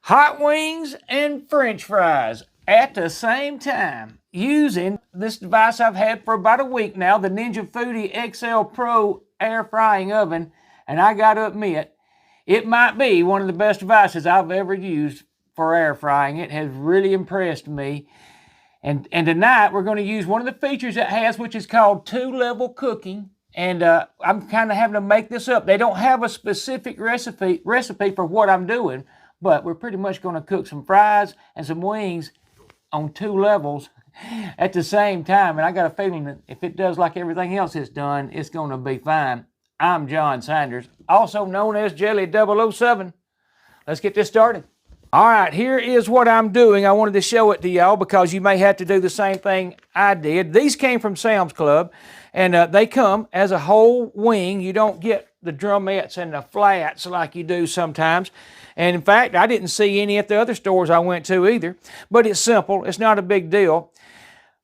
Hot wings and French fries at the same time using this device I've had for about a week now, the Ninja Foodi XL Pro air frying oven, and I gotta admit, it might be one of the best devices I've ever used for air frying. It has really impressed me. And tonight we're going to use one of the features it has, which is called two-level cooking. And I'm kind of having to make this up. They don't have a specific recipe for what I'm doing, but we're pretty much going to cook some fries and some wings on two levels at the same time. And I got a feeling that if it does like everything else it's done, it's going to be fine. I'm John Sanders, also known as Jelly 007. Let's get this started. All right, here is what I'm doing. I wanted to show it to y'all because you may have to do the same thing I did. These came from Sam's Club, and they come as a whole wing. You don't get the drumettes and the flats like you do sometimes. And in fact, I didn't see any at the other stores I went to either. But it's simple. It's not a big deal.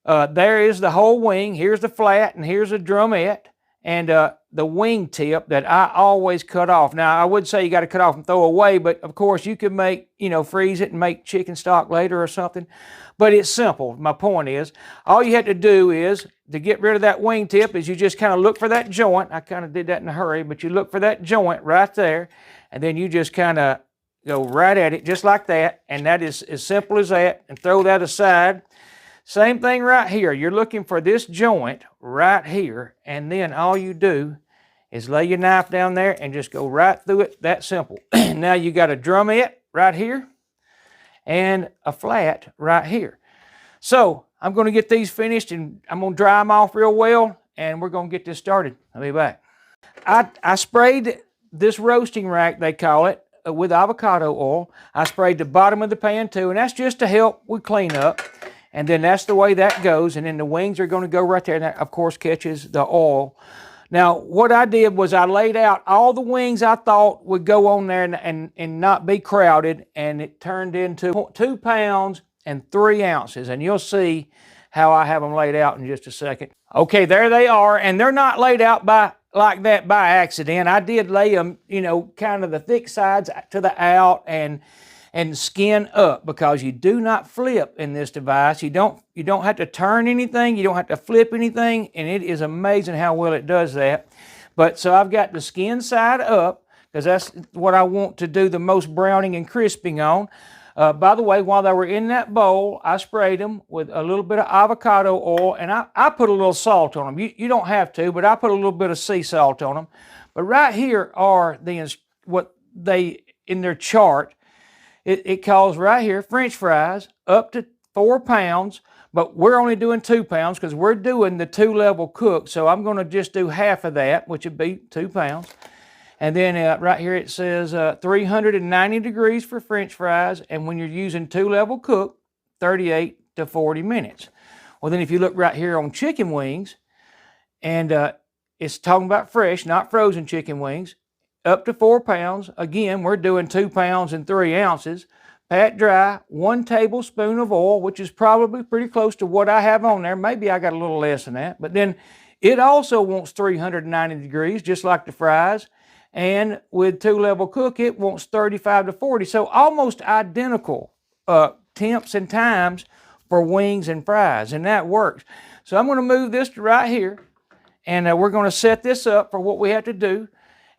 There is the whole wing. Here's the flat, and here's the drumette. And the wing tip that I always cut off. Now, I would say you got to cut off and throw away, but of course you could make, freeze it and make chicken stock later or something. But it's simple. My point is, all you have to do is, to get rid of that wing tip, is you just kind of look for that joint. I kind of did that in a hurry, but you look for that joint right there, and then you just kind of go right at it, just like that, and that is as simple as that, and throw that aside. Same thing right here. You're looking for this joint right here, and then all you do is lay your knife down there and just go right through it. That simple. Now you got a drumette right here and a flat right here. So I'm going to get these finished, and I'm going to dry them off real well, and we're going to get this started. I'll be back. I sprayed this roasting rack, they call it, with avocado oil. I sprayed the bottom of the pan too, and that's just to help with cleanup. And then that's the way that goes. And then the wings are going to go right there. And that, of course, catches the oil. Now, what I did was I laid out all the wings I thought would go on there and not be crowded. And it turned into 2 pounds and 3 ounces. And you'll see how I have them laid out in just a second. Okay, there they are. And they're not laid out like that by accident. I did lay them, kind of the thick sides to the out and skin up, because you do not flip in this device. You don't have to turn anything, you don't have to flip anything, and it is amazing how well it does that. But so I've got the skin side up, because that's what I want to do the most browning and crisping on. By the way, while they were in that bowl, I sprayed them with a little bit of avocado oil, and I put a little salt on them. You don't have to, but I put a little bit of sea salt on them. But right here are what they, in their chart, it calls right here, French fries, up to 4 pounds, but we're only doing 2 pounds because we're doing the 2-level cook. So I'm going to just do half of that, which would be 2 pounds. And then right here it says 390 degrees for French fries, and when you're using 2-level cook, 38 to 40 minutes. Well, then if you look right here on chicken wings, and it's talking about fresh, not frozen chicken wings, up to 4 pounds. Again, we're doing 2 pounds and 3 ounces. Pat dry, 1 tablespoon of oil, which is probably pretty close to what I have on there. Maybe I got a little less than that. But then it also wants 390 degrees, just like the fries. And with 2-level cook, it wants 35 to 40. So almost identical temps and times for wings and fries. And that works. So I'm going to move this to right here. And we're going to set this up for what we have to do.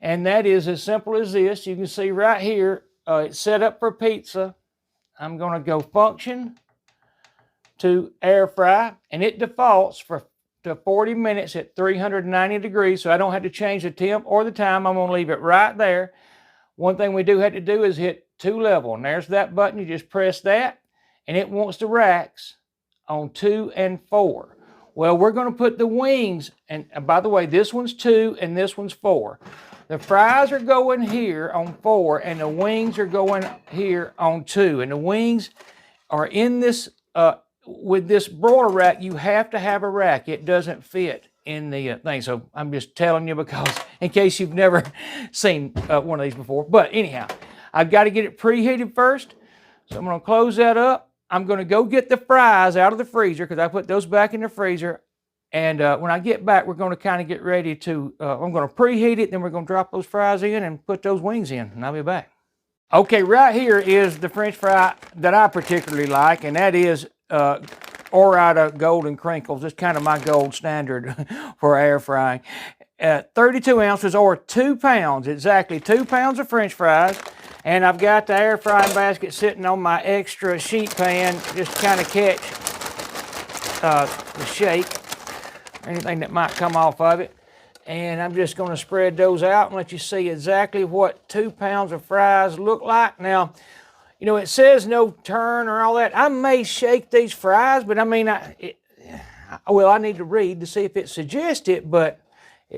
And that is as simple as this. You can see right here, it's set up for pizza. I'm going to go function to air fry, and it defaults to 40 minutes at 390 degrees, so I don't have to change the temp or the time. I'm going to leave it right there. One thing we do have to do is hit 2-level, and there's that button. You just press that, and it wants the racks on 2 and 4. Well, we're going to put the wings, and by the way, this one's 2 and this one's 4. The fries are going here on 4, and the wings are going here on 2. And the wings are in this, with this broiler rack, you have to have a rack. It doesn't fit in the thing. So I'm just telling you because, in case you've never seen one of these before. But anyhow, I've got to get it preheated first. So I'm going to close that up. I'm going to go get the fries out of the freezer because I put those back in the freezer. And when I get back, we're going to kind of get ready to, I'm going to preheat it, then we're going to drop those fries in and put those wings in, and I'll be back. Okay, right here is the French fry that I particularly like, and that is Ore-Ida Golden Crinkles. It's kind of my gold standard for air frying. 32 ounces or 2 pounds, exactly 2 pounds of French fries. And I've got the air frying basket sitting on my extra sheet pan, just to kind of catch the shake, anything that might come off of it. And I'm just going to spread those out and let you see exactly what 2 pounds of fries look like. Now, you know, it says no turn or all that. I may shake these fries, but I mean, I need to read to see if it suggests it, but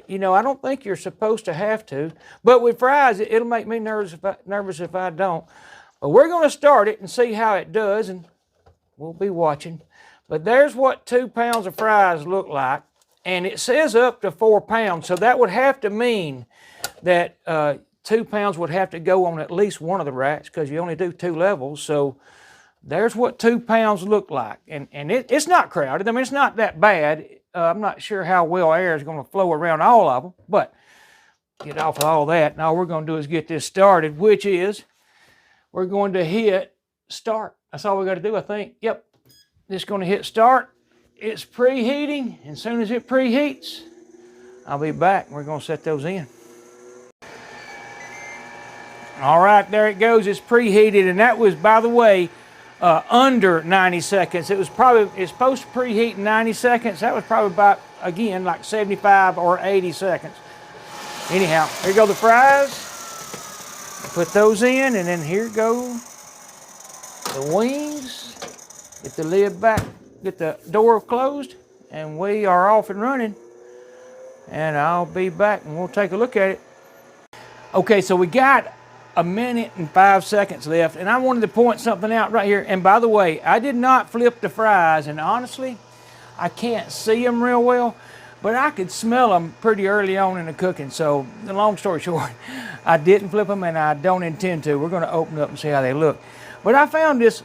you know, I don't think you're supposed to have to. But with fries, it'll make me nervous if I don't. But we're going to start it and see how it does, and we'll be watching. But there's what 2 pounds of fries look like. And it says up to 4 pounds, so that would have to mean that 2 pounds would have to go on at least one of the racks, because you only do 2 levels. So there's what 2 pounds look like. And it's not crowded. I mean, it's not that bad. I'm not sure how well air is going to flow around all of them, but get off of all that. Now all we're going to do is get this started, which is we're going to hit start. That's all we got to do, I think. Yep, just going to hit start. It's preheating, and as soon as it preheats, I'll be back. We're going to set those in. All right, there it goes. It's preheated, and that was, by the way, under 90 seconds. It's supposed to preheat in 90 seconds. That was probably about, again, like 75 or 80 seconds. Anyhow, here go the fries. Put those in, and then here go the wings. Get the lid back, get the door closed, and we are off and running. And I'll be back, and we'll take a look at it. Okay, so we got 1 minute and 5 seconds left, and I wanted to point something out right here. And by the way, I did not flip the fries, and honestly, I can't see them real well, but I could smell them pretty early on in the cooking. So the long story short, I didn't flip them, and I don't intend to. We're going to open up and see how they look. But I found this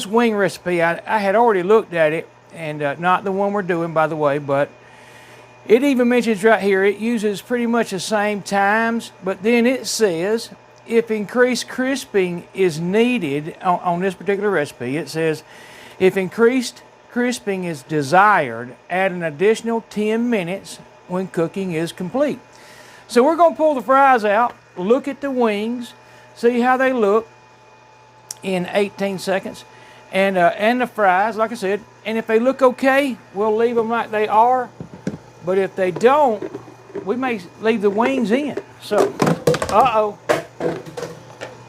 wing recipe. I had already looked at it, and not the one we're doing, by the way, but it even mentions right here it uses pretty much the same times, but then it says if increased crisping is needed on this particular recipe, it says if increased crisping is desired, add an additional 10 minutes when cooking is complete. So we're going to pull the fries out, look at the wings, see how they look in 18 seconds, and the fries, like I said, and if they look okay, we'll leave them like they are, but if they don't, we may leave the wings in. So,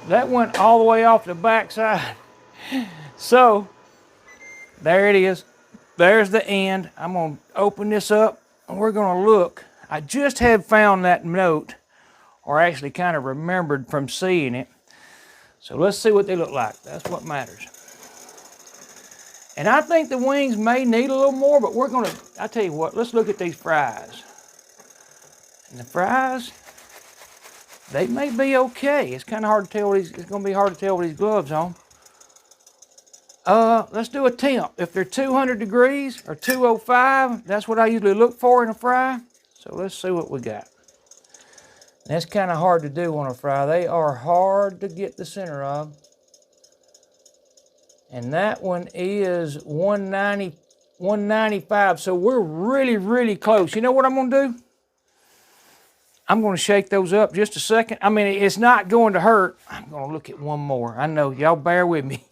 that went all the way off the back side. So, there it is. There's the end. I'm going to open this up, and we're going to look. I just had found that note, or actually kind of remembered from seeing it. So let's see what they look like. That's what matters. And I think the wings may need a little more, but we're going to, I tell you what, let's look at these fries. And the fries, they may be okay. It's kind of hard to tell it's going to be hard to tell with these gloves on. Let's do a temp. If they're 200 degrees or 205, that's what I usually look for in a fry. So let's see what we got. That's kind of hard to do on a fry. They are hard to get the center of. And that one is 190, 195. So we're really, really close. You know what I'm going to do? I'm going to shake those up just a second. I mean, it's not going to hurt. I'm going to look at one more. I know, y'all bear with me.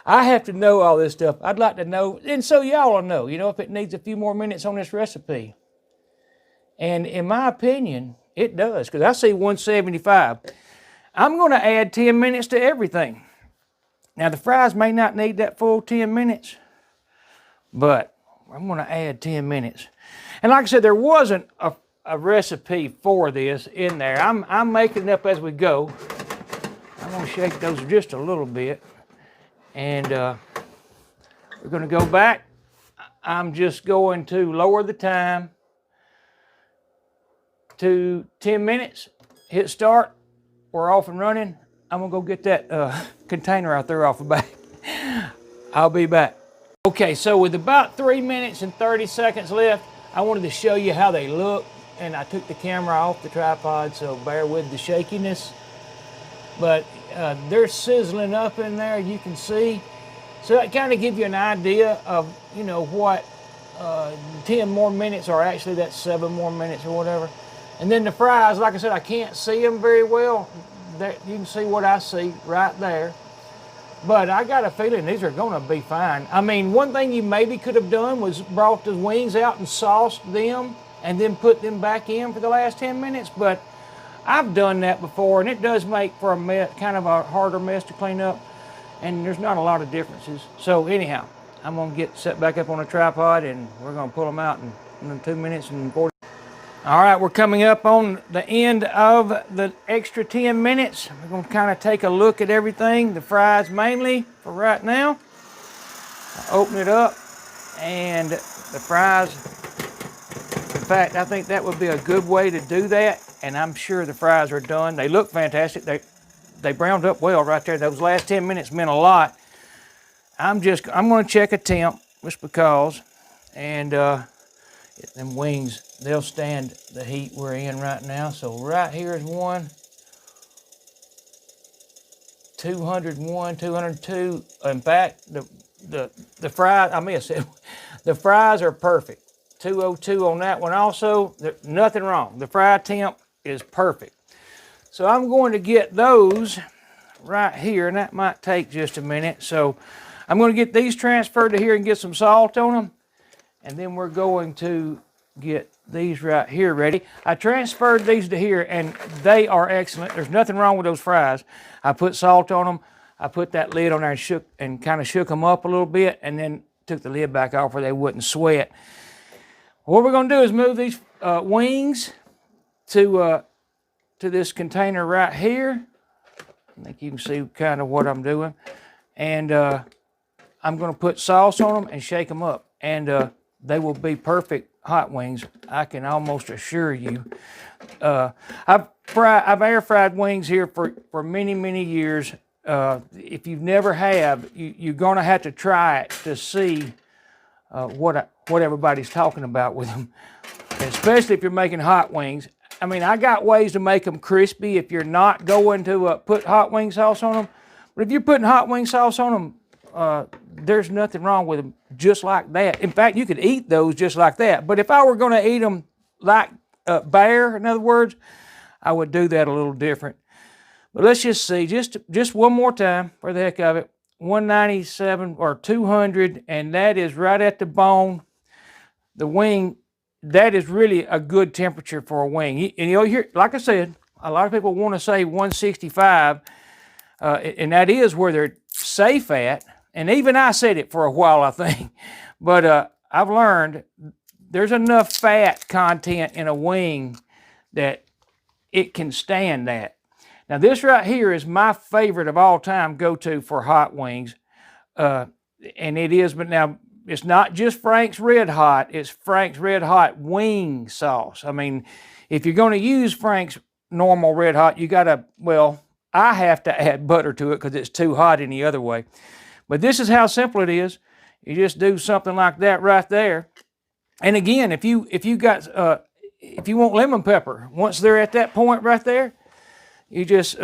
I have to know all this stuff. I'd like to know, and so y'all will know, you know, if it needs a few more minutes on this recipe. And in my opinion, it does, because I see 175. I'm going to add 10 minutes to everything. Now, the fries may not need that full 10 minutes, but I'm going to add 10 minutes. And like I said, there wasn't a recipe for this in there. I'm making it up as we go. I'm going to shake those just a little bit. And we're going to go back. I'm just going to lower the time to 10 minutes. Hit start. We're off and running. I'm going to go get that container out there off the back. I'll be back. Okay, so with about 3 minutes and 30 seconds left, I wanted to show you how they look. And I took the camera off the tripod, so bear with the shakiness. But they're sizzling up in there, you can see. So that kind of gives you an idea of, you know, what 10 more minutes, or actually that's 7 more minutes or whatever. And then the fries, like I said, I can't see them very well. You can see what I see right there. But I got a feeling these are gonna be fine. I mean, one thing you maybe could have done was brought the wings out and sauced them and then put them back in for the last 10 minutes, but I've done that before, and it does make for a mess, kind of a harder mess to clean up, and there's not a lot of differences. So anyhow, I'm gonna get set back up on a tripod, and we're gonna pull them out in 2 minutes and 40. All right, we're coming up on the end of the extra 10 minutes. We're gonna kind of take a look at everything, the fries mainly for right now. I'll open it up, and the fries, in fact, I think that would be a good way to do that, and I'm sure the fries are done. They look fantastic. They browned up well right there. Those last 10 minutes meant a lot. I'm gonna check a temp just because, and them wings, they'll stand the heat we're in right now. So right here is one, 201, 202. In fact, the fries, I may have said, the fries are perfect. 202 on that one also, nothing wrong. The fry temp is perfect. So I'm going to get those right here, and that might take just a minute. So I'm going to get these transferred to here and get some salt on them. And then we're going to get these right here ready. I transferred these to here, and they are excellent. There's nothing wrong with those fries. I put salt on them. I put that lid on there and kind of shook them up a little bit, and then took the lid back off where they wouldn't sweat. What we're going to do is move these wings to this container right here. I think you can see kind of what I'm doing. And I'm going to put sauce on them and shake them up. And they will be perfect hot wings, I can almost assure you. I've air fried wings here for many, many years. If you've never have, you're going to have to try it to see what everybody's talking about with them, especially if you're making hot wings. I mean, I got ways to make them crispy if you're not going to put hot wing sauce on them. But if you're putting hot wing sauce on them, there's nothing wrong with them just like that. In fact, you could eat those just like that. But if I were going to eat them like bare, in other words, I would do that a little different. But let's just see, just one more time for the heck of it. 197 or 200, and that is right at the bone. The wing, that is really a good temperature for a wing. And you'll hear, like I said, a lot of people want to say 165, and that is where they're safe at. And even I said it for a while, I think. But I've learned there's enough fat content in a wing that it can stand that. Now this right here is my favorite of all time go-to for hot wings. And it is, but now it's not just Frank's Red Hot, it's Frank's Red Hot wing sauce. I mean, if you're going to use Frank's normal Red Hot, you got to, well, I have to add butter to it because it's too hot any other way. But this is how simple it is. You just do something like that right there. And again, if you want lemon pepper, once they're at that point right there, you just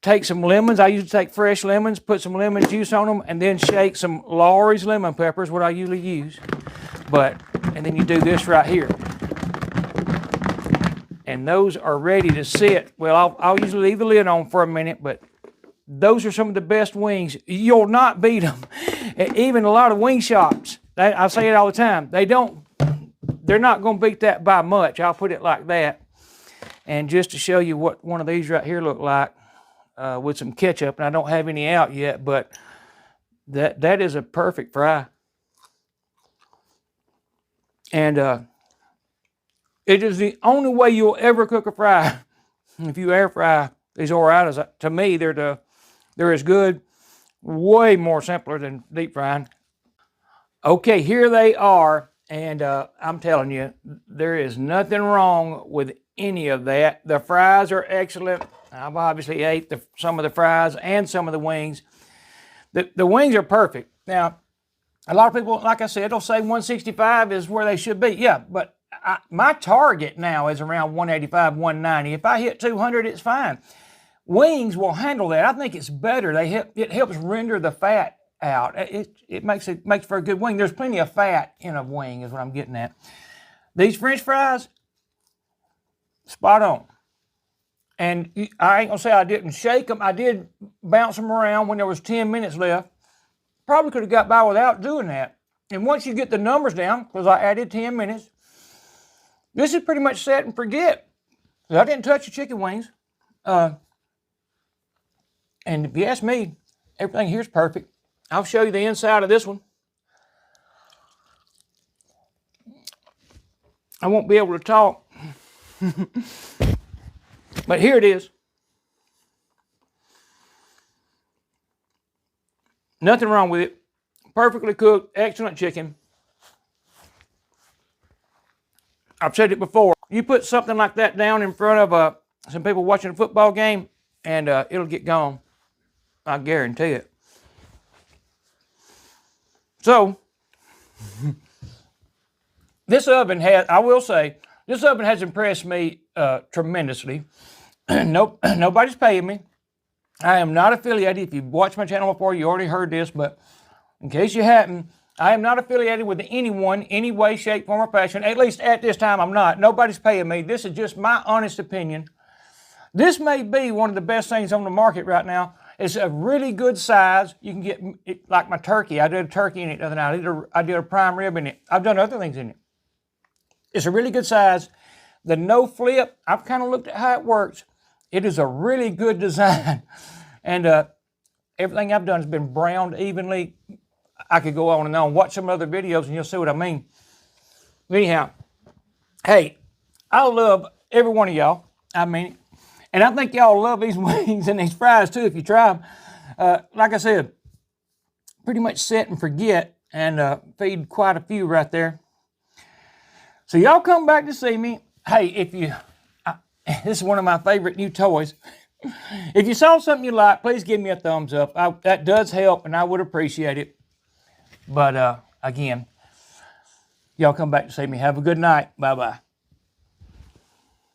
take some lemons. I usually take fresh lemons, put some lemon juice on them, and then shake some Lawry's lemon peppers, what I usually use. And then you do this right here. And those are ready to sit. Well, I'll usually leave the lid on for a minute, but those are some of the best wings. You'll not beat them. Even a lot of wing shops, I say it all the time, they're not going to beat that by much. I'll put it like that. And just to show you what one of these right here look like with some ketchup, and I don't have any out yet, but that is a perfect fry. And it is the only way you'll ever cook a fry. If you air fry these Oreos, to me, they're as good, way more simpler than deep frying. Okay, here they are, and I'm telling you, there is nothing wrong with any of that. The fries are excellent. I've obviously ate some of the fries and some of the wings. The wings are perfect. Now, a lot of people, like I said, they'll say 165 is where they should be. Yeah, but my target now is around 185, 190. If I hit 200, it's fine. wings will handle that. I think it's better. It helps render the fat out. It makes for a good wing. There's plenty of fat in a wing is what I'm getting at. These French fries, spot on. And I ain't gonna say I didn't shake them. I did bounce them around when there was 10 minutes left. Probably could have got by without doing that. And once you get the numbers down, because I added 10 minutes, this is pretty much set and forget. I didn't touch the chicken wings. And if you ask me, everything here's perfect. I'll show you the inside of this one. I won't be able to talk. But here it is. Nothing wrong with it. Perfectly cooked, excellent chicken. I've said it before. You put something like that down in front of some people watching a football game, and it'll get gone. I guarantee it. So, this oven I will say, this oven has impressed me tremendously. Nobody's paying me. I am not affiliated. If you've watched my channel before, you already heard this, but in case you hadn't, I am not affiliated with anyone, any way, shape, form, or fashion. At least at this time, I'm not. Nobody's paying me. This is just my honest opinion. This may be one of the best things on the market right now. It's a really good size. You can get, like my turkey. I did a turkey in it the other night. I did a prime rib in it. I've done other things in it. It's a really good size. The no flip, I've kind of looked at how it works. It is a really good design. And everything I've done has been browned evenly. I could go on and on. Watch some other videos and you'll see what I mean. Anyhow, hey, I love every one of y'all. I mean it. And I think y'all love these wings and these fries too if you try them. Like I said, pretty much set and forget and feed quite a few right there. So y'all come back to see me. Hey, if you, this is one of my favorite new toys. If you saw something you like, please give me a thumbs up. That does help and I would appreciate it. But again, y'all come back to see me. Have a good night. Bye-bye.